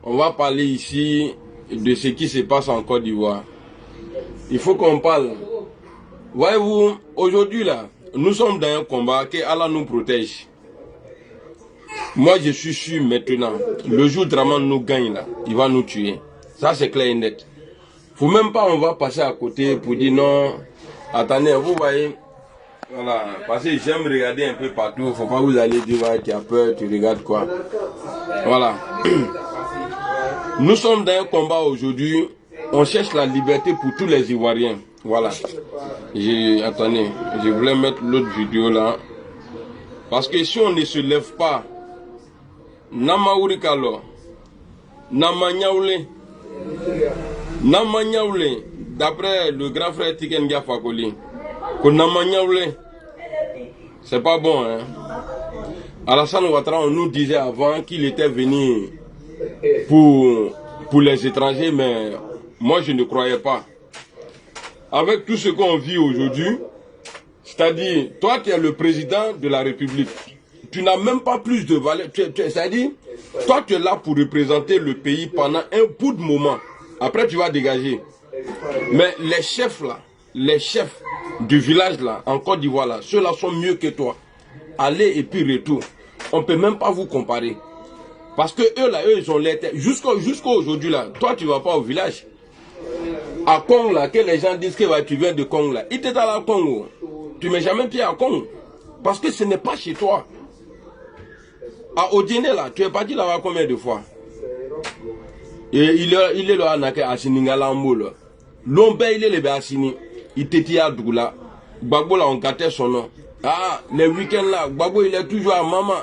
on va parler ici de ce qui se passe en Côte d'Ivoire. Il faut qu'on parle. Voyez-vous, aujourd'hui là, nous sommes dans un combat que Allah nous protège. Moi je suis sûr maintenant, le jour Dramane nous gagne là, il va nous tuer. Ça c'est clair et net. Faut même pas on va passer à côté pour dire non. Attendez, vous voyez. Voilà, parce que j'aime regarder un peu partout. Faut pas vous aller dire ouais, tu as peur, tu regardes quoi. Voilà. Nous sommes dans un combat aujourd'hui. On cherche la liberté pour tous les Ivoiriens. Voilà. Attendez, je voulais mettre l'autre vidéo là. Parce que si on ne se lève pas, Namaourikalo, Namanyaoulé, d'après le grand frère Tikenga Fakoli, que Namanyaoulé, c'est pas bon, hein. Alassane Ouattara, on nous disait avant qu'il était venu pour les étrangers, mais moi je ne croyais pas. Avec tout ce qu'on vit aujourd'hui, c'est-à-dire, toi tu es le président de la République, tu n'as même pas plus de valeur, c'est-à-dire, toi tu es là pour représenter le pays pendant un bout de moment, après tu vas dégager. Mais les chefs là, les chefs du village là, en Côte d'Ivoire là, ceux-là sont mieux que toi. Allez et puis retour. On ne peut même pas vous comparer. Parce que eux là, eux ils ont l'air. Jusqu'à aujourd'hui là, toi tu ne vas pas au village. À Kong là, que les gens disent que ouais, tu viens de Kong là. Ils étaient dans la Congo. Tu ne mets jamais pied à Kong. Parce que ce n'est pas chez toi. À Odiené là, tu es parti là-bas combien de fois? Et il est là à Siningalambo là. L'ombe il est le Béassini. Il t'était à Doula. Gbagbo là on gâtait son nom. Ah, les week-ends là, Gbagbo il est toujours à maman.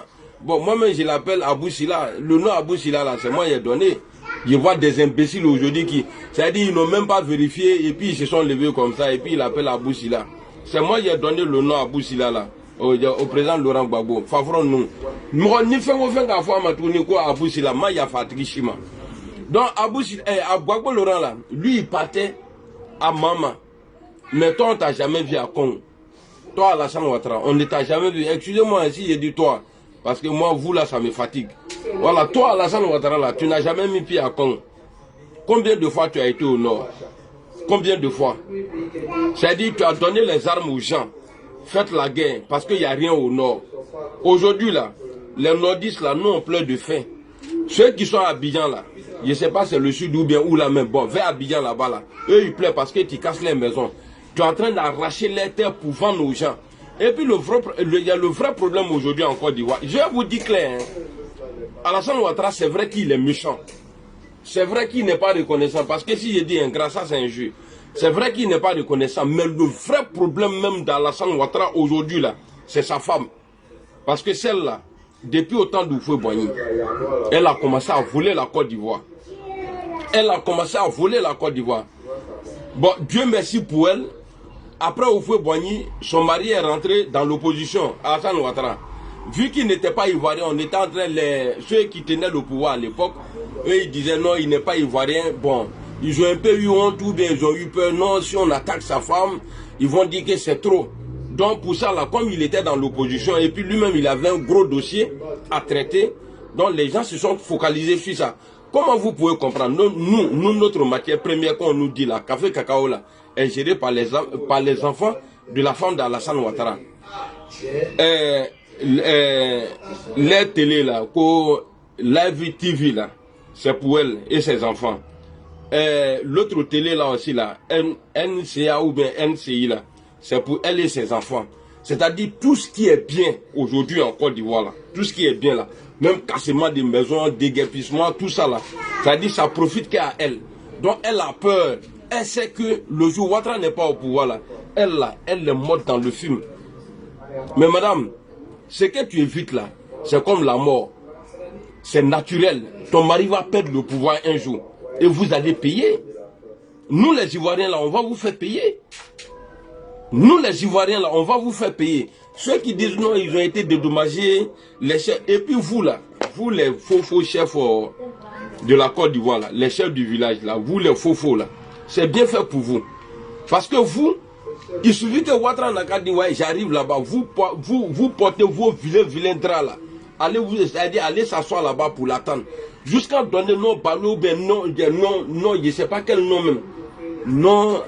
Bon, moi-même je l'appelle Abou Sila. Le nom Abou Sila là, c'est moi qui ai donné. Je vois des imbéciles aujourd'hui qui, c'est-à-dire ils n'ont même pas vérifié et puis ils se sont levés comme ça et puis ils l'appellent Abou Sila. C'est moi qui ai donné le nom Abou Sila là, au président Laurent Gbagbo. Favron nous. Moi, ni fait au fin qu'à fois ma tournée quoi Abou Sila, moi il y a fatigué chima. Donc Abou Sila, Gbagbo Laurent là, lui il partait à maman. Mais toi on t'a jamais vu à Congo. Toi Alassane Ouattara, on ne t'a jamais vu. Excusez-moi ainsi, j'ai dit toi. Parce que moi, vous là, ça me fatigue. Voilà, toi Alassane Ouattara là, tu n'as jamais mis pied à Congo. Combien de fois tu as été au nord? Combien de fois? C'est-à-dire tu as donné les armes aux gens. Faites la guerre, parce qu'il n'y a rien au nord. Aujourd'hui là, les nordistes là, nous on pleure de faim. Ceux qui sont à Abidjan là, je ne sais pas c'est le sud ou bien où là même, bon, vers Abidjan là-bas là, eux ils pleurent parce que tu casses les maisons. Tu es en train d'arracher les terres pour vendre aux gens. Et puis il y a le vrai problème aujourd'hui en Côte d'Ivoire. Je vais vous dire clair, hein. Alassane Ouattara, c'est vrai qu'il est méchant. C'est vrai qu'il n'est pas reconnaissant. Parce que si je dis ingrat, ça c'est injure. C'est vrai qu'il n'est pas reconnaissant. Mais le vrai problème même d'Alassane Ouattara aujourd'hui là, c'est sa femme. Parce que celle-là, depuis autant d'Houphouët-Boigny, elle a commencé à voler la Côte d'Ivoire. Elle a commencé à voler la Côte d'Ivoire. Bon, Dieu merci pour elle. Après Houphouët-Boigny, son mari est rentré dans l'opposition, Alassane Ouattara. Vu qu'il n'était pas ivoirien, on était en train, ceux qui tenaient le pouvoir à l'époque, eux ils disaient non, il n'est pas ivoirien. Bon, ils ont un peu eu honte ou bien ils ont eu peur. Non, si on attaque sa femme, ils vont dire que c'est trop. Donc pour ça, là, comme il était dans l'opposition et puis lui-même il avait un gros dossier à traiter, donc les gens se sont focalisés sur ça. Comment vous pouvez comprendre? Nous notre matière première qu'on nous dit là, café cacao là, est géré par les enfants de la femme d'Alassane Ouattara. Les télé là, Live TV là, c'est pour elle et ses enfants. L'autre télé là aussi là, NCA ou bien NCI là, c'est pour elle et ses enfants. C'est-à-dire tout ce qui est bien aujourd'hui en Côte d'Ivoire là, tout ce qui est bien là, même cassement des maisons, déguerpissement, tout ça là, c'est-à-dire ça profite qu'à elle. Donc elle a peur. Elle sait que le jour où Ouattara n'est pas au pouvoir là, elle est morte dans le film. Mais madame, ce que tu évites là, c'est comme la mort. C'est naturel. Ton mari va perdre le pouvoir un jour. Et vous allez payer. Nous les Ivoiriens là, on va vous faire payer. Nous les Ivoiriens là, on va vous faire payer. Ceux qui disent non, ils ont été dédommagés, les chefs. Et puis vous là, vous les faux chefs de la Côte d'Ivoire là, les chefs du village là, vous les faux là, c'est bien fait pour vous. Parce que vous, il suffit que Ouattara n'a dit ouais, j'arrive là-bas, vous portez vos vilains draps là. Allez s'asseoir là-bas pour l'attendre. jusqu'à donner non Balo, ben non, non, je ne sais pas quel nom même. Non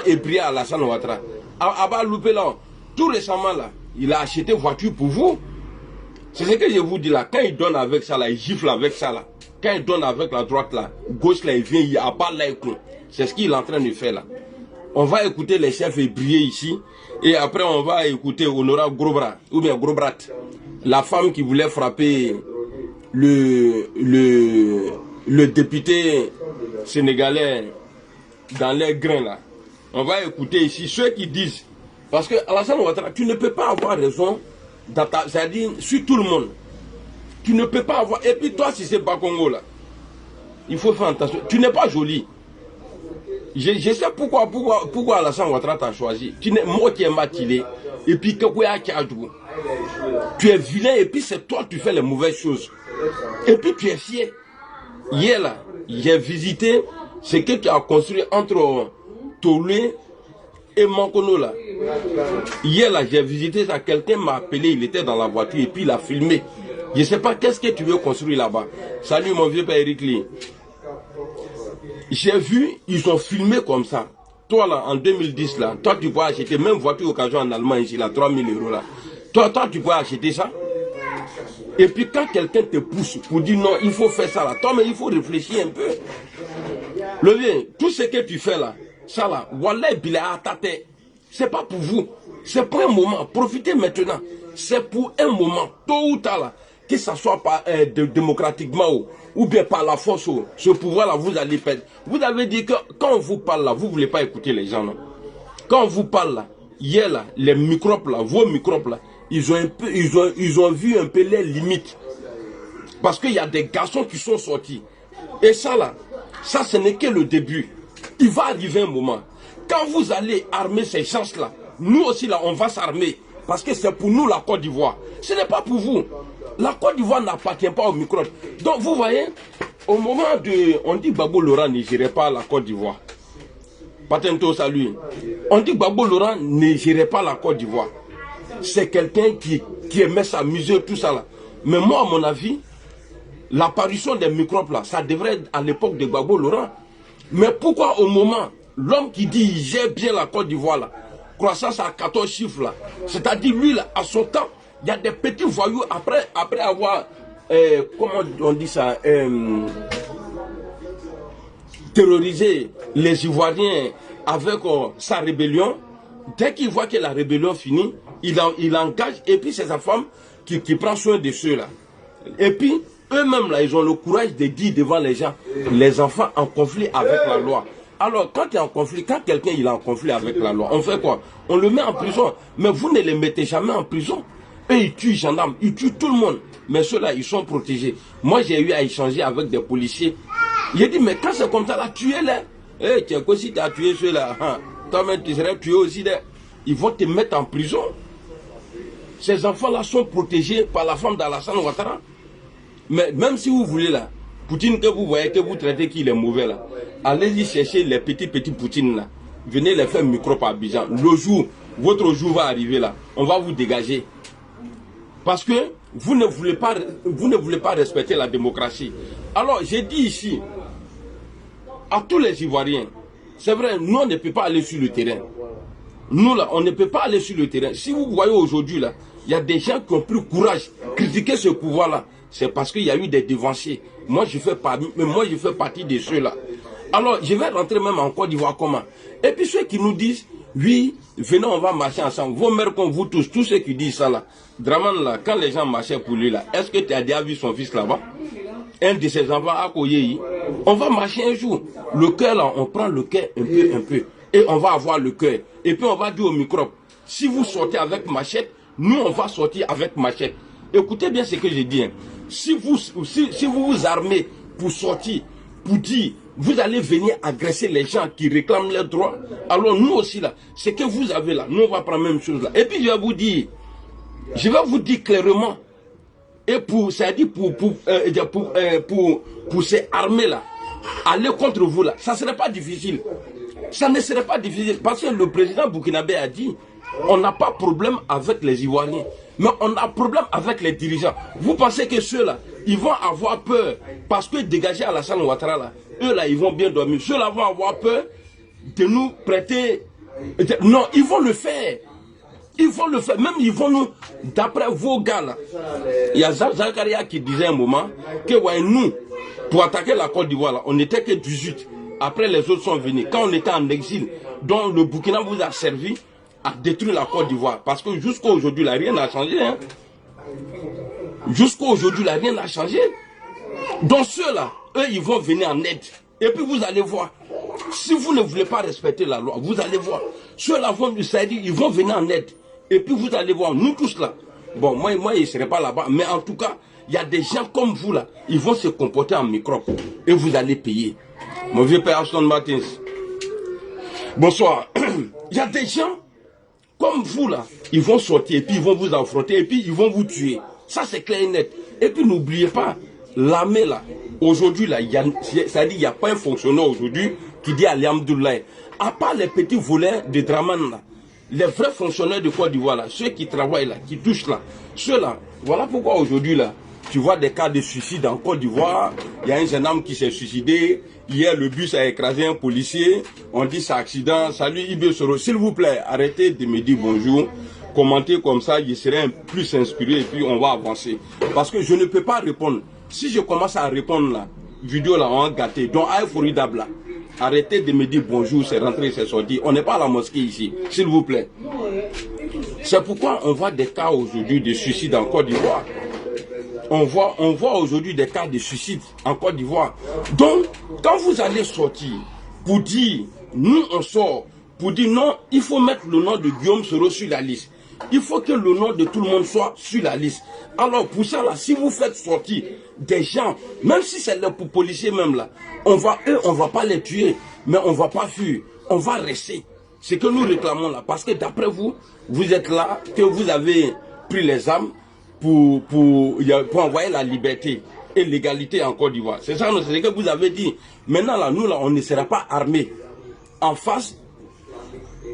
ébrié à Alassane Ouattara. Abba Loupé là, tout récemment là, il a acheté voiture pour vous. C'est ce que je vous dis là, quand il donne avec ça là, il gifle avec ça là. Quand il donne avec la droite là, gauche là, il vient, il abat là. C'est ce qu'il est en train de faire là. On va écouter les chefs ébriés ici. Et après on va écouter Honorable Grobrat, ou bien Grobrat, la femme qui voulait frapper le député sénégalais dans les grains là. On va écouter ici ceux qui disent, parce que Alassane Ouattara, tu ne peux pas avoir raison, c'est-à-dire sur tout le monde. Tu ne peux pas avoir, et puis toi si c'est pas Congo là, il faut faire attention, tu n'es pas joli. Je sais pourquoi Alassane Ouattara t'a choisi. Tu n'es moi qui est matilé, et puis tu es vilain, et puis c'est toi qui fais les mauvaises choses. Et puis tu es fier. Hier là, j'ai visité ce que tu as construit entre Tolé et Mankono là. Hier là, j'ai visité ça, quelqu'un m'a appelé, il était dans la voiture et puis il a filmé. Je ne sais pas qu'est-ce que tu veux construire là-bas. Salut mon vieux père Eric Lee. J'ai vu, ils ont filmé comme ça. Toi là, en 2010 là, toi tu peux acheter même voiture occasion en Allemagne ici là, 3000 € là. Toi tu peux acheter ça. Et puis quand quelqu'un te pousse pour dire non, il faut faire ça là, toi mais il faut réfléchir un peu. Le vieux, tout ce que tu fais là, ça là, wallah bila atate, c'est pas pour vous. C'est pour un moment, profitez maintenant. C'est pour un moment, tôt ou tard là, que ça soit pas démocratiquement ou bien par la force, ce pouvoir là vous allez perdre. Vous avez dit que quand on vous parle là, vous voulez pas écouter les gens non. Quand on vous parle là, hier là, les microbes là, vos microbes là, ils ont vu un peu les limites. Parce qu'il y a des garçons qui sont sortis. Et ça là, ça ce n'est que le début. Il va arriver un moment. Quand vous allez armer ces gens-là, nous aussi là, on va s'armer. Parce que c'est pour nous la Côte d'Ivoire. Ce n'est pas pour vous. La Côte d'Ivoire n'appartient pas aux microbes. Donc vous voyez, au moment de... On dit Gbagbo Laurent ne gérait pas la Côte d'Ivoire. Patento, salut. On dit Gbagbo Laurent ne gérait pas la Côte d'Ivoire. C'est quelqu'un qui aimait s'amuser, tout ça là. Mais moi, à mon avis, l'apparition des microbes là, ça devrait être à l'époque de Gbagbo Laurent. Mais pourquoi au moment, l'homme qui dit il gère bien la Côte d'Ivoire là, croissance à 14 chiffres là, c'est-à-dire lui là, à son temps, il y a des petits voyous après avoir, comment on dit ça, terrorisé les Ivoiriens avec sa rébellion. Dès qu'il voit que la rébellion finit, il engage, et puis c'est sa femme qui prend soin de ceux-là. Et puis, eux-mêmes, là, ils ont le courage de dire devant les gens, les enfants en conflit avec la loi. Alors, quand tu es en conflit, quand quelqu'un est en conflit avec la loi, on fait quoi? On le met en prison. Mais vous ne les mettez jamais en prison. Eux, ils tuent les gendarmes, ils tuent tout le monde. Mais ceux-là, ils sont protégés. Moi, j'ai eu à échanger avec des policiers. J'ai dit, mais quand c'est comme ça, là, tuez-les. Eh, tu as si tu as tué ceux-là, hein, toi-même, tu serais tué aussi. Là. Ils vont te mettre en prison. Ces enfants-là sont protégés par la femme d'Alassane Ouattara. Mais même si vous voulez là, Poutine que vous voyez, que vous traitez qu'il est mauvais là, allez-y chercher les petits Poutines là. Venez les faire microbe à Abidjan. Le jour, votre jour va arriver là, on va vous dégager. Parce que vous ne voulez pas respecter la démocratie. Alors j'ai dit ici, à tous les Ivoiriens, c'est vrai, nous on ne peut pas aller sur le terrain. Nous là, on ne peut pas aller sur le terrain. Si vous voyez aujourd'hui là, il y a des gens qui ont pris courage, critiquer ce pouvoir là. C'est parce qu'il y a eu des devanciers. Moi je fais partie de ceux-là. Alors je vais rentrer même en Côte d'Ivoire comment. Et puis ceux qui nous disent, oui, venez on va marcher ensemble. Vos mères comme vous tous ceux qui disent ça là. Draman là, quand les gens marchaient pour lui là, est-ce que tu as déjà vu son fils là-bas? Un de ses enfants à Koyeyi. On va marcher un jour. Le cœur là, on prend le cœur un peu. Et on va avoir le cœur. Et puis on va dire au microbe, si vous sortez avec machette, nous on va sortir avec machette. Écoutez bien ce que je dis. Hein. Si vous vous armez pour sortir, pour dire, vous allez venir agresser les gens qui réclament leurs droits, alors nous aussi là, ce que vous avez là, nous on va prendre la même chose là. Et puis je vais vous dire clairement, et c'est-à-dire pour ces armées là, aller contre vous là, ça ne serait pas difficile. Ça ne serait pas difficile parce que le président burkinabé a dit, On n'a pas de problème avec les Ivoiriens, mais on a problème avec les dirigeants. Vous pensez que ceux-là, ils vont avoir peur parce que dégager Alassane Ouattara, là, eux là, ils vont bien dormir. Ceux-là vont avoir peur de nous prêter. Non, ils vont le faire. Ils vont le faire. Même ils vont nous, d'après vos gars là, il y a Zakaria qui disait un moment que ouais, nous, pour attaquer la Côte d'Ivoire, là, on n'était que 18. Après les autres sont venus. Quand on était en exil, donc le Burkina vous a servi à détruire la Côte d'Ivoire. Parce que jusqu'à aujourd'hui, là, rien n'a changé. Hein. Jusqu'à aujourd'hui, là, rien n'a changé. Donc ceux-là, eux, ils vont venir en aide. Et puis vous allez voir. Si vous ne voulez pas respecter la loi, vous allez voir. Ceux-là vont, c'est-à-dire, ils vont venir en aide. Et puis vous allez voir, nous tous là. Bon, moi je ne serai pas là-bas. Mais en tout cas, il y a des gens comme vous là. Ils vont se comporter en microbe. Et vous allez payer. Mon vieux père Aston Martins. Bonsoir. Il y a des gens comme vous là. Ils vont sortir et puis ils vont vous affronter et puis ils vont vous tuer. Ça c'est clair et net. Et puis n'oubliez pas, l'armée là, aujourd'hui là, c'est-à-dire il n'y a pas un fonctionnaire aujourd'hui qui dit Alhamdoulilah. À part les petits volets de Draman là, les vrais fonctionnaires de Côte d'Ivoire là, ceux qui travaillent là, qui touchent là, ceux-là, voilà pourquoi aujourd'hui là, tu vois des cas de suicide en Côte d'Ivoire. Il y a un jeune homme qui s'est suicidé. Hier, le bus a écrasé un policier. On dit c'est accident. Salut Ibé Soro. S'il vous plaît, arrêtez de me dire bonjour. Commentez comme ça, je serai plus inspiré et puis on va avancer. Parce que je ne peux pas répondre. Si je commence à répondre là, vidéo là, on va gâter. Donc, formidable là. Arrêtez de me dire bonjour, c'est rentré, c'est sorti. On n'est pas à la mosquée ici, s'il vous plaît. C'est pourquoi on voit des cas aujourd'hui de suicide en Côte d'Ivoire. On voit aujourd'hui des cas de suicide en Côte d'Ivoire. Donc, quand vous allez sortir pour dire, nous on sort, pour dire non, il faut mettre le nom de Guillaume Soro sur la liste. Il faut que le nom de tout le monde soit sur la liste. Alors pour ça là, si vous faites sortir des gens, même si c'est les policiers même là, on va pas les tuer, mais on va pas fuir, on va rester. C'est que nous réclamons là, parce que d'après vous, vous êtes là, que vous avez pris les armes pour envoyer la liberté et l'égalité en Côte d'Ivoire. C'est ça, c'est ce que vous avez dit. Maintenant là, nous là, on ne sera pas armés en face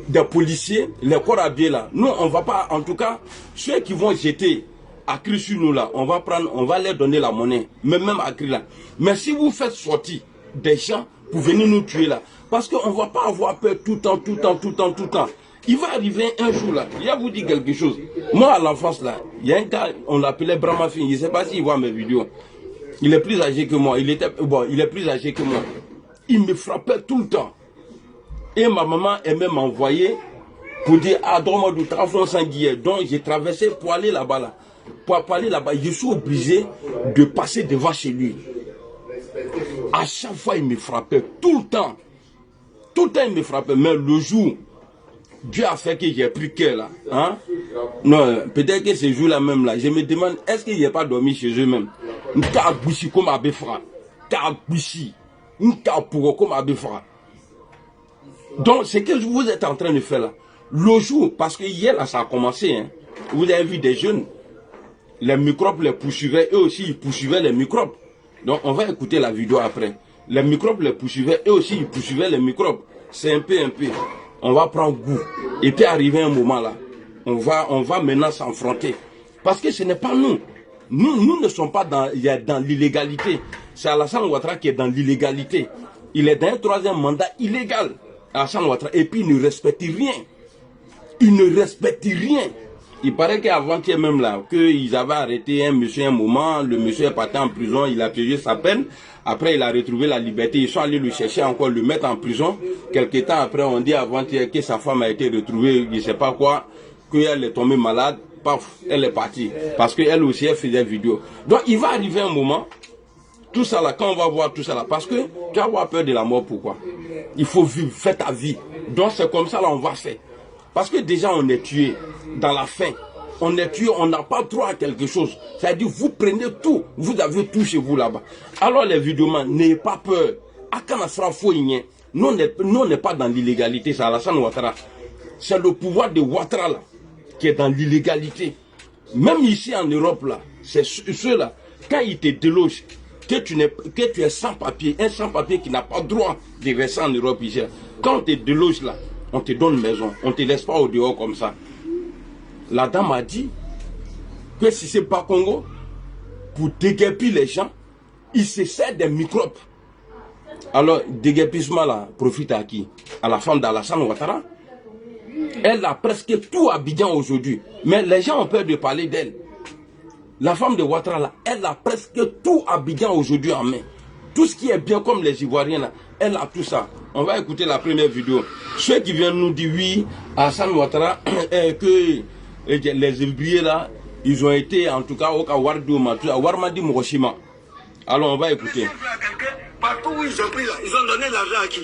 des policiers, les corps habillés là. Nous, on va pas, en tout cas, ceux qui vont jeter à cri sur nous là, on va leur donner la monnaie, même à cri là. Mais si vous faites sortir des gens pour venir nous tuer là, parce qu'on ne va pas avoir peur tout le temps. Il va arriver un jour là, il va vous dire quelque chose. Moi à l'enfance là, il y a un gars, on l'appelait Bramafin, je ne sais pas s'il voit mes vidéos. Il est plus âgé que moi, il est plus âgé que moi. Il me frappait tout le temps. Et ma maman aimait m'envoyer pour dire ah donc du travail sanguier. Donc j'ai traversé pour aller là-bas là. Pour aller là-bas, je suis obligé de passer devant chez lui. À chaque fois il me frappait tout le temps. Tout le temps il me frappait. Mais le jour, Dieu a fait que j'ai pris cœur là. Hein? Non, peut-être que ce jour-là même là, je me demande est-ce qu'il n'y a pas dormi chez eux même. N'ka bouchi comme abefra. N'ka bouchi. N'ka pour comme abefra. Donc, ce que vous êtes en train de faire là, le jour, parce que hier là, ça a commencé, hein, vous avez vu des jeunes, les microbes les poursuivaient, eux aussi, ils poursuivaient les microbes. Donc, on va écouter la vidéo après. Les microbes les poursuivaient, eux aussi, ils poursuivaient les microbes. C'est un peu. On va prendre goût. Et puis, arrivé un moment là, on va maintenant s'affronter. Parce que ce n'est pas nous. Nous ne sommes pas dans l'illégalité. C'est Alassane Ouattara qui est dans l'illégalité. Il est dans un troisième mandat illégal. Alassane Ouattara, et puis il ne respecte rien. Il ne respecte rien. Il paraît qu'avant-hier même là, qu'ils avaient arrêté un monsieur un moment, le monsieur est parti en prison, il a payé sa peine, après il a retrouvé la liberté, ils sont allés le chercher encore, le mettre en prison. Quelques temps après, on dit avant-hier que sa femme a été retrouvée, je ne sais pas quoi, qu'elle est tombée malade, paf, elle est partie. Parce qu'elle aussi, elle faisait des vidéos. Donc il va arriver un moment, tout ça là, quand on va voir tout ça là, parce que tu vas avoir peur de la mort, pourquoi? Il faut vivre, faire ta vie. Donc c'est comme ça là, on va faire. Parce que déjà on est tué dans la faim. On est tué, on n'a pas droit à quelque chose. C'est-à-dire, vous prenez tout, vous avez tout chez vous là-bas. Alors les vidéomans, n'ayez pas peur. Nous on n'est pas dans l'illégalité, c'est Alassane Ouattara. C'est le pouvoir de Ouattara là, qui est dans l'illégalité. Même ici en Europe là, c'est ceux-là, quand ils te délogent, que tu es sans papier, un sans papier qui n'a pas droit de rester en Europe ici. Quand on te déloge là, on te donne maison, on ne te laisse pas au dehors comme ça. La dame a dit que si c'est pas Congo, pour déguerpir les gens, il se sert des microbes. Alors, déguerpissement là, profite à qui? À la femme d'Alassane Ouattara. Elle a presque tout à Abidjan aujourd'hui. Mais les gens ont peur de parler d'elle. La femme de Ouattara là, elle a presque tout à Abidjan aujourd'hui en main. Tout ce qui est bien comme les Ivoiriens là, elle a tout ça. On va écouter la première vidéo. Ceux qui viennent nous dire oui, Alassane Ouattara, que les ébriers là, ils ont été en tout cas au Warmadi Moroshima. Alors on va écouter. Partout où ils ont pris là, ils ont donné l'argent à qui?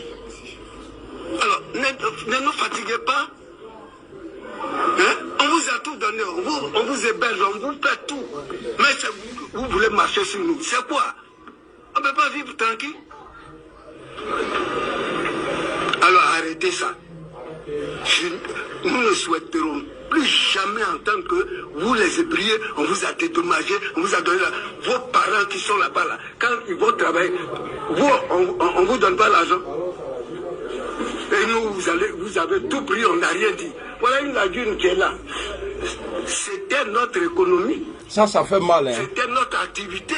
Alors, ne nous fatiguez pas. Hein? On vous a tout donné, on vous héberge, on vous paie tout. Mais vous voulez marcher sur nous. C'est quoi? On ne peut pas vivre tranquille. Alors arrêtez ça. Nous ne souhaiterons plus jamais entendre que vous les ébriers, on vous a dédommagé, on vous a donné vos parents qui sont là-bas là. Quand ils vont travailler, vous, on ne vous donne pas l'argent. Et nous, vous avez tout pris, on n'a rien dit. Voilà une lagune qui est là. C'était notre économie. Ça fait mal. Hein? C'était notre activité.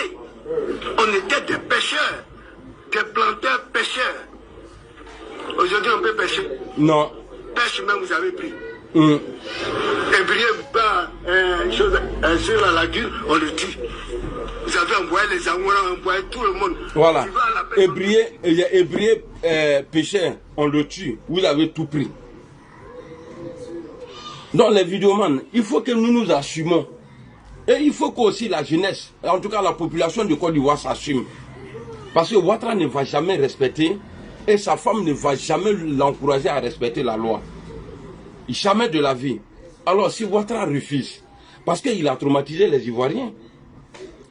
On était des pêcheurs, des planteurs pêcheurs. Aujourd'hui, on peut pêcher. Non. Pêche même, vous avez pris. Ébrier pas sur la lagune, on le tue. Vous avez envoyé les Amourans, envoyé tout le monde. Voilà. Ébrier pêcheur, on le tue. Vous avez tout pris. Donc les vidéomans, il faut que nous nous assumons. Et il faut qu'aussi la jeunesse, en tout cas la population de Côte d'Ivoire s'assume. Parce que Ouattara ne va jamais respecter et sa femme ne va jamais l'encourager à respecter la loi. Jamais de la vie. Alors si Ouattara refuse, parce qu'il a traumatisé les Ivoiriens,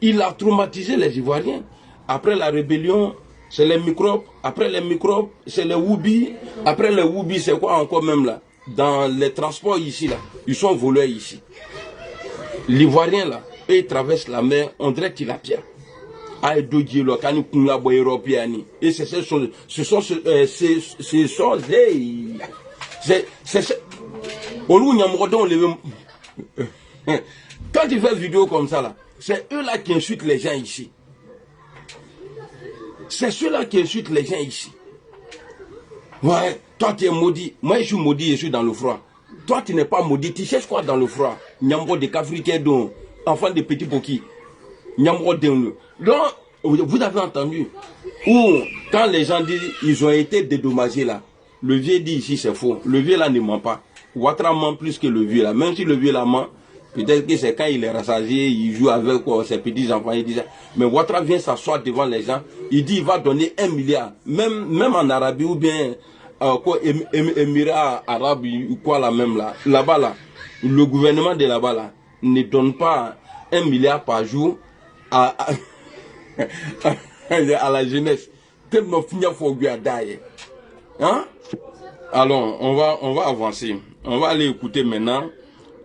il a traumatisé les Ivoiriens. Après la rébellion, c'est les microbes. Après les microbes, c'est les Woubi. Après les Woubi, c'est quoi encore même là? Dans les transports ici, là, ils sont voleurs ici. L'Ivoirien là, eux, ils traversent la mer, on dirait qu'il a pierre. Et ce sont quand tu fais une vidéo comme ça là, c'est eux là qui insultent les gens ici. C'est ceux-là qui insultent les gens ici. Ouais, toi tu es maudit. Moi je suis maudit, je suis dans le froid. Toi tu n'es pas maudit, tu cherches quoi dans le froid? Nyambo de Kafriké don, enfant de petit poki. Nyambo de nous. Donc, vous avez entendu où quand les gens disent ils ont été dédommagés là, le vieux dit ici c'est faux. Le vieux là ne ment pas. Ouattara ment plus que le vieux là. Même si le vieux là ment, peut-être que c'est quand il est rassasié, il joue avec ses petits enfants, il dit ça. Mais Ouattara vient s'asseoir devant les gens, il dit il va donner 1 milliard. Même en Arabie ou bien Émirats arabes ou quoi là même là. Là-bas là, le gouvernement de là-bas là ne donne pas 1 milliard par jour à la jeunesse. Hein? Alors, on va avancer. On va aller écouter maintenant.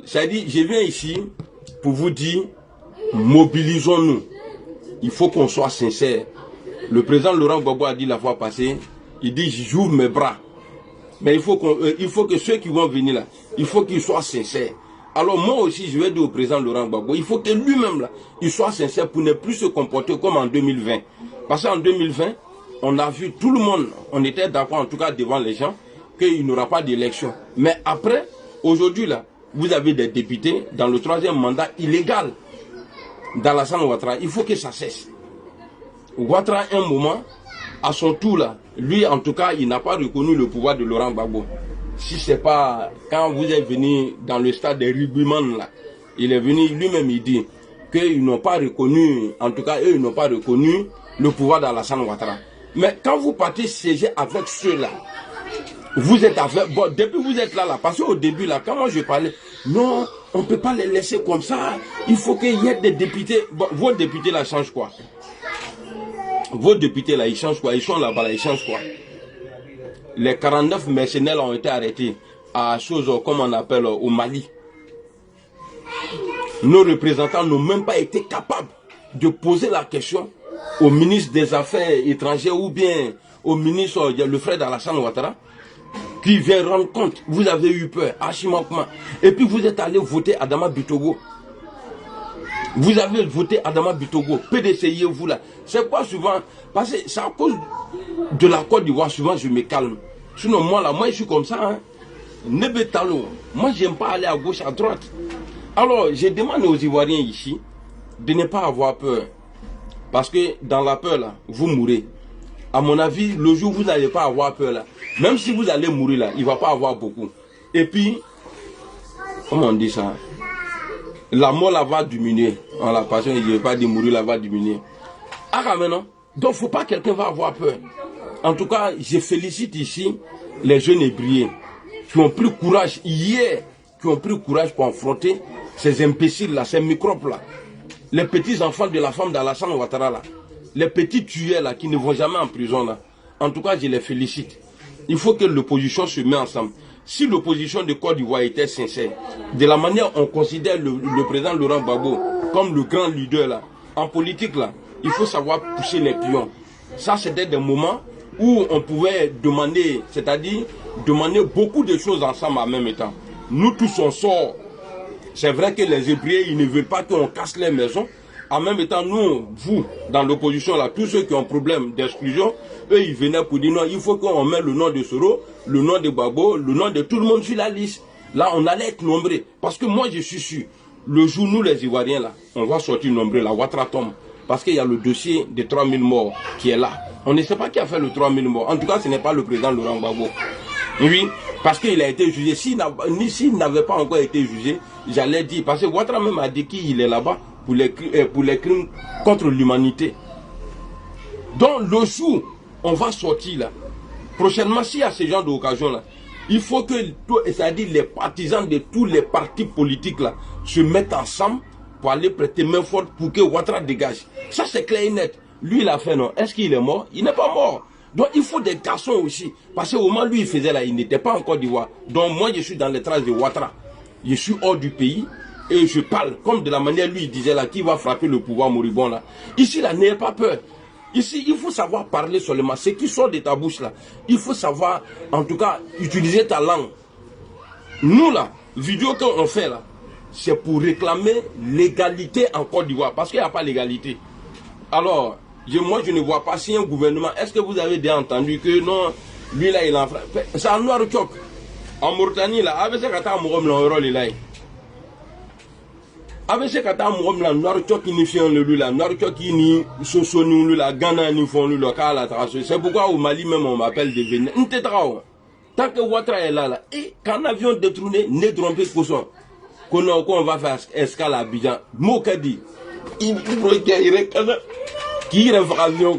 Ça dit, je viens ici pour vous dire, mobilisons-nous. Il faut qu'on soit sincère. Le président Laurent Gbagbo a dit la fois passée, il dit, j'ouvre mes bras. Mais il faut que ceux qui vont venir là, il faut qu'ils soient sincères. Alors moi aussi, je vais dire au président Laurent Gbagbo, il faut que lui-même là, il soit sincère pour ne plus se comporter comme en 2020. Parce qu'en 2020, on a vu tout le monde, on était d'accord en tout cas devant les gens, qu'il n'y aura pas d'élection. Mais après, aujourd'hui là, vous avez des députés dans le 3e mandat illégal d'Alassane Ouattara. Il faut que ça cesse. Ouattara, un moment, à son tour là, lui en tout cas, il n'a pas reconnu le pouvoir de Laurent Gbagbo. Si c'est pas quand vous êtes venu dans le stade des rugbyman là, il est venu lui-même, il dit qu'ils n'ont pas reconnu, en tout cas eux, ils n'ont pas reconnu le pouvoir d'Alassane Ouattara. Mais quand vous partez siéger avec ceux-là, vous êtes avec, bon, depuis vous êtes là, parce qu'au début là, quand moi je parlais, non, on ne peut pas les laisser comme ça, il faut qu'il y ait des députés. Bon, vos députés là changent quoi? Vos députés là, ils changent quoi? Ils sont là-bas là, ils changent quoi? Les 49 mercenaires ont été arrêtés à chose comme on appelle au Mali. Nos représentants n'ont même pas été capables de poser la question au ministre des Affaires étrangères ou bien au ministre, le frère d'Alassane Ouattara. qui vient rendre compte, vous avez eu peur, archimokma, et puis vous êtes allé voter Adama Bitogo. Vous avez voté Adama Bitogo, PDCI, vous là. C'est quoi souvent? Parce que c'est à cause de la Côte d'Ivoire, souvent je me calme. Sinon moi là, moi je suis comme ça, hein. Nebetalo, moi j'aime pas aller à gauche, à droite. Alors je demande aux Ivoiriens ici de ne pas avoir peur. Parce que dans la peur là, vous mourrez. À mon avis, le jour où vous n'allez pas avoir peur là, même si vous allez mourir là, il ne va pas avoir beaucoup. Et puis, comment on dit ça? La mort là va diminuer. En la passion, il ne veut pas dire mourir là va diminuer. Ah maintenant, donc il ne faut pas que quelqu'un va avoir peur. En tout cas, je félicite ici les jeunes ébriés qui ont pris courage hier, qui ont pris courage pour affronter ces imbéciles là, ces microbes là. Les petits enfants de la femme d'Alassane Ouattara là. Les petits tueurs là qui ne vont jamais en prison là. En tout cas, je les félicite. Il faut que l'opposition se mette ensemble. Si l'opposition de Côte d'Ivoire était sincère, de la manière on considère le président Laurent Gbagbo comme le grand leader là, en politique là, il faut savoir pousser les pions. Ça c'était des moments où on pouvait demander, c'est-à-dire demander beaucoup de choses ensemble en même temps. Nous tous on sort. C'est vrai que les Hébreux, ils ne veulent pas qu'on casse les maisons. En même temps, nous, vous, dans l'opposition, là, tous ceux qui ont problème d'exclusion, eux, ils venaient pour dire non, il faut qu'on mette le nom de Soro, le nom de Gbagbo, le nom de tout le monde sur la liste. Là, on allait être nombreux. Parce que moi, je suis sûr, le jour, nous, les Ivoiriens, là, on va sortir nombreux, la Ouattara tombe. Parce qu'il y a le dossier des 3000 morts qui est là. On ne sait pas qui a fait le 3000 morts. En tout cas, ce n'est pas le président Laurent Gbagbo. Oui, parce qu'il a été jugé. S'il n'avait pas encore été jugé, j'allais dire, parce que Ouattara même a dit qu'il est là-bas pour les crimes contre l'humanité. Donc le jour, on va sortir là. Prochainement, s'il y a ce genre d'occasion là, il faut que, c'est-à-dire les partisans de tous les partis politiques là, se mettent ensemble pour aller prêter main forte pour que Ouattara dégage. Ça c'est clair et net. Lui il a fait non. Est-ce qu'il est mort? Il n'est pas mort. Donc il faut des garçons aussi. Parce qu'au moment où lui il faisait là, il n'était pas en Côte d'Ivoire. Donc moi je suis dans les traces de Ouattara. Je suis hors du pays et je parle comme de la manière lui il disait là, qui va frapper le pouvoir moribond là. Ici là, n'ayez pas peur. Ici, il faut savoir parler seulement. Ce qui sort de ta bouche là, il faut savoir, en tout cas, utiliser ta langue. Nous là, vidéo qu'on fait là, c'est pour réclamer l'égalité en Côte d'Ivoire. Parce qu'il n'y a pas l'égalité. Alors, moi je ne vois pas si un gouvernement, est-ce que vous avez déjà entendu que non, lui là il en fait. C'est en noir tchok. En Mauritanie là, avec ce kata mourom là, on est là. Avec ce kata mourom là, noir tchok qui n'y fait le lui là, noir tchok qui n'y soso nous là, Ghana n'y font le local à trace. C'est pourquoi au Mali même on m'appelle de venir. Tant que Ouattara est là, et quand avion détourné, n'est trompé pour ça. Qu'on va faire escale à Abidjan. Mokadi. Il qui est avion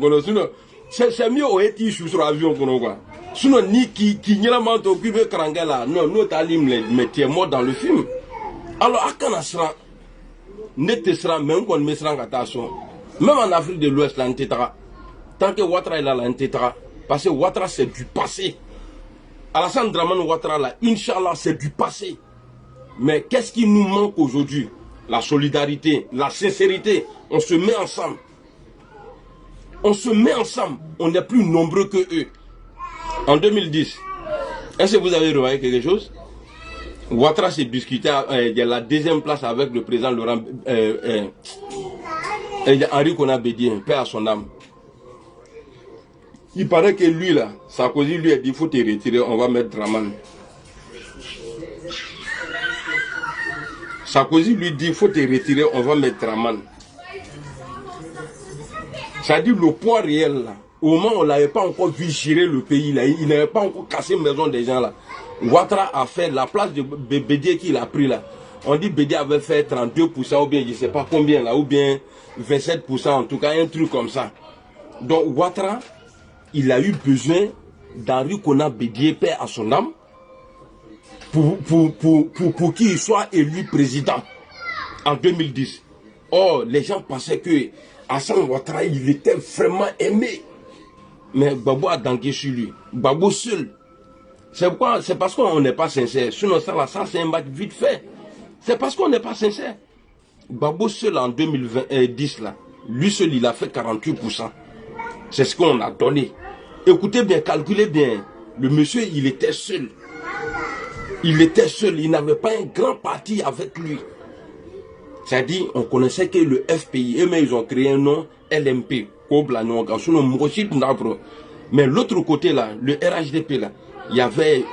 c'est mieux au été sur avion quoi. Sinon ni qui n'y a pas occupé Krangala. Non, nous talim mais tu es mort dans le film. Alors à quand sera ne te sera même qu'on me sera attention. Même en Afrique de l'Ouest là n'tétra. Tant que Ouattara est là n'tétra. Parce que Ouattara c'est du passé. Alassane Dramane Ouattara là, Inch'Allah c'est du passé. Mais qu'est-ce qui nous manque aujourd'hui? La solidarité, la sincérité. On se met ensemble. On se met ensemble. On est plus nombreux que eux. En 2010, est-ce que vous avez remarqué quelque chose? Ouattara s'est discuté à la deuxième place avec le président Laurent Henri Konan Bédié, paix à son âme. Il paraît que lui là, Sarkozy lui a dit il faut te retirer, on va mettre Dramane. Sarkozy lui dit il faut te retirer, on va mettre Dramane. C'est-à-dire le poids réel là. Au moment où on n'avait pas encore vu gérer le pays là, il n'avait pas encore cassé la maison des gens là. Ouattara a fait la place de Bédié qu'il a pris là. On dit Bédié avait fait 32% ou bien je ne sais pas combien là, ou bien 27% en tout cas, un truc comme ça. Donc Ouattara, il a eu besoin d'Henri Konan Bédié, paix à son âme, pour qu'il soit élu président en 2010. Or, les gens pensaient que Alassane Ouattara, il était vraiment aimé. Mais Gbagbo a dangué sur lui. Gbagbo seul. C'est parce qu'on n'est pas sincère. Sinon, ça c'est un match vite fait. C'est parce qu'on n'est pas sincère. Gbagbo seul en 2010, là, lui seul, il a fait 48%. C'est ce qu'on a donné. Écoutez bien, calculez bien. Le monsieur, il était seul. Il était seul, il n'avait pas un grand parti avec lui. C'est-à-dire, on connaissait que le FPI, mais ils ont créé un nom LMP. Mais l'autre côté là, le RHDP là, il y avait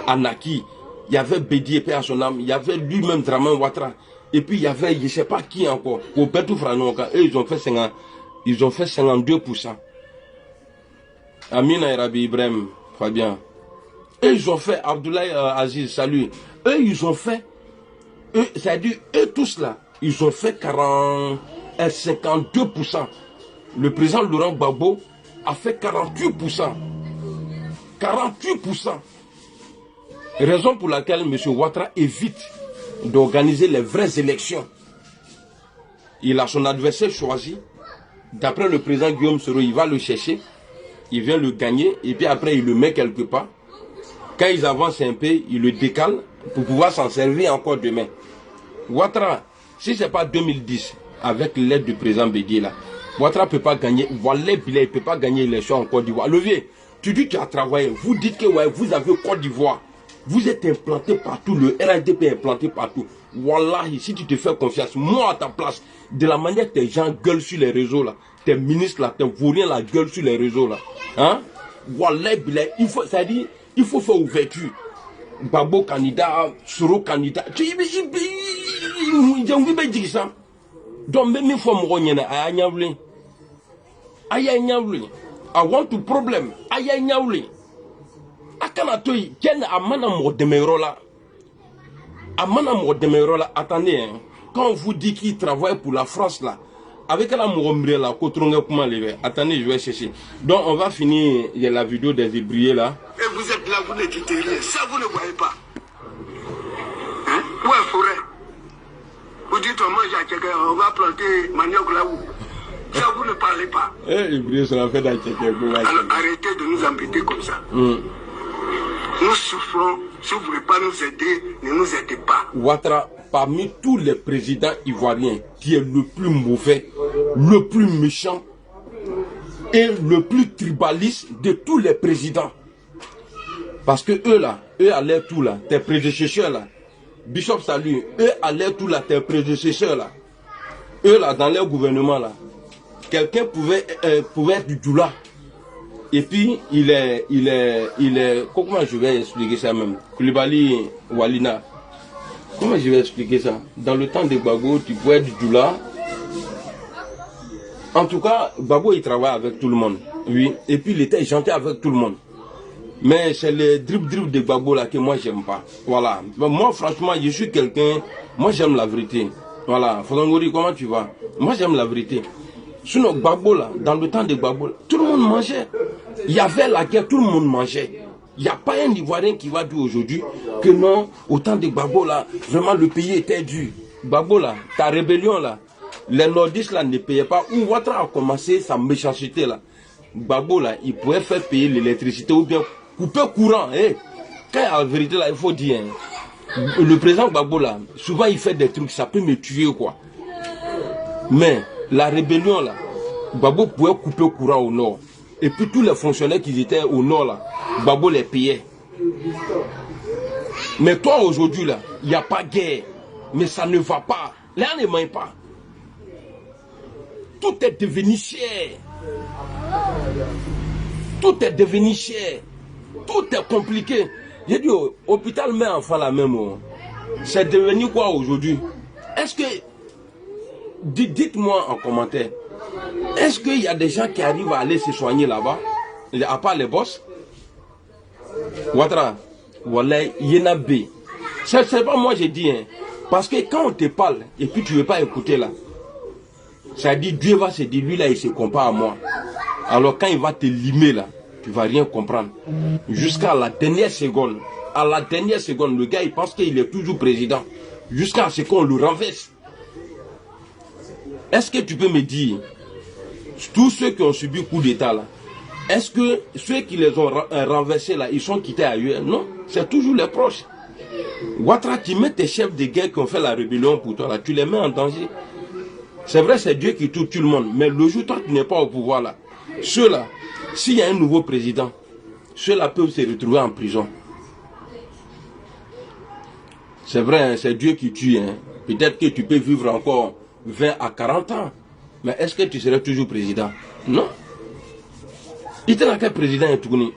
Anaki, il y avait Bédié à son âme, il y avait lui-même Draman Ouattara. Et puis il y avait, je ne sais pas qui encore, Roberto Franoka, eux ils ont fait 52%. Amina Erabi Ibrahim, Fabien. Eux ils ont fait, Abdoulaye Aziz, salut. Eux ils ont fait, c'est-à-dire eux tous là, ils ont fait 52%. Le président Laurent Gbagbo a fait 48%. 48%. Raison pour laquelle M. Ouattara évite d'organiser les vraies élections. Il a son adversaire choisi. D'après le président Guillaume Soro, il va le chercher. Il vient le gagner. Et puis après, il le met quelque part. Quand ils avancent un peu, il le décale pour pouvoir s'en servir encore demain. Ouattara, si ce n'est pas 2010, avec l'aide du président Bédié là, Ouattara ne peut pas gagner. Voilà, il ne peut pas gagner l'élection en Côte d'Ivoire. Olivier, tu dis que tu as travaillé. Vous dites que ouais, vous avez Côte d'Ivoire. Vous êtes implanté partout. Le RHDP est implanté partout. Voilà, si tu te fais confiance, moi à ta place, de la manière que tes gens gueulent sur les réseaux là, tes ministres là, tes vauriens là gueulent sur les réseaux là. Hein? Voilà, il faut, c'est-à-dire, il faut faire ouverture. Babo candidat, Soro candidat. Donc même il faut me I want to problem. Akanatoy, ken amana mo demerola. Amana mo demerola. Attendez, hein. Quand on vous dit qu'il travaille pour la France là, avec la morombre là, attendez, je vais chercher. Donc on va finir la vidéo des vibriers là. Et vous êtes là, vous ne dites rien. Ça, vous ne voyez pas. Hein? Où est forêt? Vous dites on mange à quelqu'un, on va planter manioc là où? Ça, vous ne parlez pas. Alors arrêtez de nous embêter comme ça. Nous souffrons. Si vous ne voulez pas nous aider, ne nous aidez pas. Ouattara, parmi tous les présidents ivoiriens, qui est le plus mauvais, le plus méchant et le plus tribaliste de tous les présidents. Parce que eux là, eux allaient tout là, tes prédécesseurs là, Bishop Salut, eux allaient tout là, tes prédécesseurs là, eux là, dans leur gouvernement là, quelqu'un pouvait être du Doula. Et puis, il est, comment je vais expliquer ça même? Koulibaly Walina. Comment je vais expliquer ça? Dans le temps de Gbagbo, tu pouvais être du Doula. En tout cas, Gbagbo, il travaille avec tout le monde. Oui. Et puis, il était gentil avec tout le monde. Mais c'est le drip de Gbagbo là que moi, j'aime pas. Voilà. Moi, franchement, je suis quelqu'un, moi, j'aime la vérité. Voilà. Fodangori, comment tu vas? Moi, j'aime la vérité. Sinon, Gbagbo là, dans le temps de Gbagbo, tout le monde mangeait. Il y avait la guerre, tout le monde mangeait. Il n'y a pas un Ivoirien qui va dire aujourd'hui que non, au temps de Gbagbo là, vraiment le pays était dur. Gbagbo là, ta rébellion là, les nordistes là ne payaient pas. Où Ouattara a commencé sa méchanceté là. Gbagbo là, il pouvait faire payer l'électricité ou bien couper courant. Eh. Quand il y a la vérité là, il faut dire, hein, le président Gbagbo là, souvent il fait des trucs, ça peut me tuer quoi. Mais la rébellion là, Gbagbo pouvait couper courant au nord. Et puis tous les fonctionnaires qui étaient au nord là, Gbagbo les payait. Mais toi aujourd'hui là, il n'y a pas guerre. Mais ça ne va pas. Là on ne mange pas. Tout est devenu cher. Tout est devenu cher. Tout est compliqué. J'ai dit, hôpital met enfant la même. C'est devenu quoi aujourd'hui? Est-ce que... Dites-moi en commentaire. Est-ce qu'il y a des gens qui arrivent à aller se soigner là-bas? À part les boss? Ouattara, voilà, il y en a B. C'est pas moi j'ai dit, hein. Parce que quand on te parle et puis tu ne veux pas écouter là, ça dit Dieu va se dire, lui là il se compare à moi. Alors quand il va te limer là, tu ne vas rien comprendre. Jusqu'à la dernière seconde. À la dernière seconde, le gars il pense qu'il est toujours président. Jusqu'à ce qu'on le renverse. Est-ce que tu peux me dire, tous ceux qui ont subi coup d'état là, est-ce que ceux qui les ont renversés là, ils sont quittés ailleurs? Non, c'est toujours les proches. Ouattara, tu mets tes chefs de guerre qui ont fait la rébellion pour toi là, tu les mets en danger. C'est vrai, c'est Dieu qui tue tout le monde, mais le jour où toi tu n'es pas au pouvoir là, ceux-là, s'il y a un nouveau président, ceux-là peuvent se retrouver en prison. C'est vrai, hein, c'est Dieu qui tue. Hein. Peut-être que tu peux vivre encore 20 à 40 ans. Mais est-ce que tu serais toujours président? Non. Il était là quel président est tourné.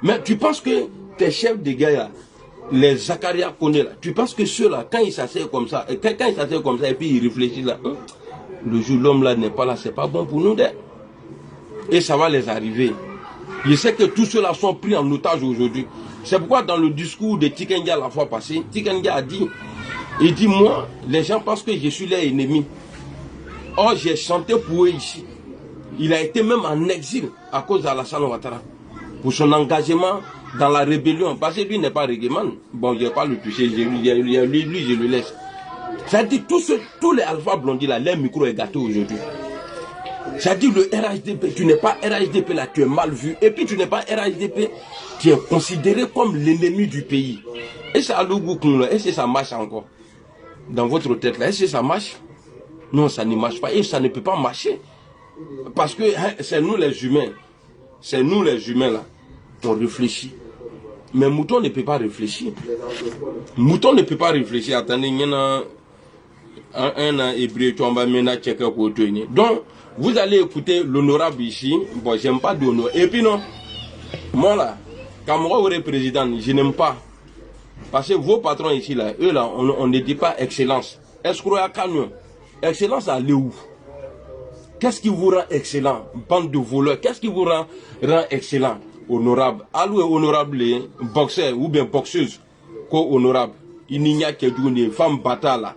Mais tu penses que tes chefs de guerre, les Zakaria Kone là, tu penses que ceux-là, quand ils s'asseyent comme ça, et puis ils réfléchissent là, hein, le jour l'homme là n'est pas là, c'est pas bon pour nous. Et ça va les arriver. Je sais que tous ceux-là sont pris en otage aujourd'hui. C'est pourquoi dans le discours de Tikendia la fois passée, Tikendia a dit, il dit, moi, les gens pensent que je suis leur ennemi. Or, j'ai chanté pour eux ici. Il a été même en exil à cause d'Alassane Ouattara. Pour son engagement dans la rébellion. Parce que lui n'est pas régéman. Bon, je ne vais pas le toucher. Lui, je le laisse. Ça dit, tous les Alpha Blondy là, leur micro est gâté aujourd'hui. Ça dit, le RHDP, tu n'es pas RHDP là, tu es mal vu. Et puis tu n'es pas RHDP, tu es considéré comme l'ennemi du pays. Et ça, est-ce que ça marche encore? Dans votre tête là, est-ce que ça marche? Non, ça ne marche pas. Et ça ne peut pas marcher. Parce que c'est nous les humains. C'est nous les humains là. On réfléchit. Mais Mouton ne peut pas réfléchir. Mouton ne peut pas réfléchir. Attendez, il y en a un hébreu qui va mener checker pour tenir. Donc, vous allez écouter l'honorable ici. Bon, j'aime pas d'honneur. Et puis non, moi là, quand moi je président, je n'aime pas. Parce que vos patrons ici là, eux là, on ne dit pas excellence. Escroya Canyon. Excellence à où? Qu'est-ce qui vous rend excellent? Bande de voleurs. Qu'est-ce qui vous rend excellent? Honorable. Alloué honorable, boxeur ou bien boxeuse. Quoi honorable? Il n'y a que d'une femme bataille là.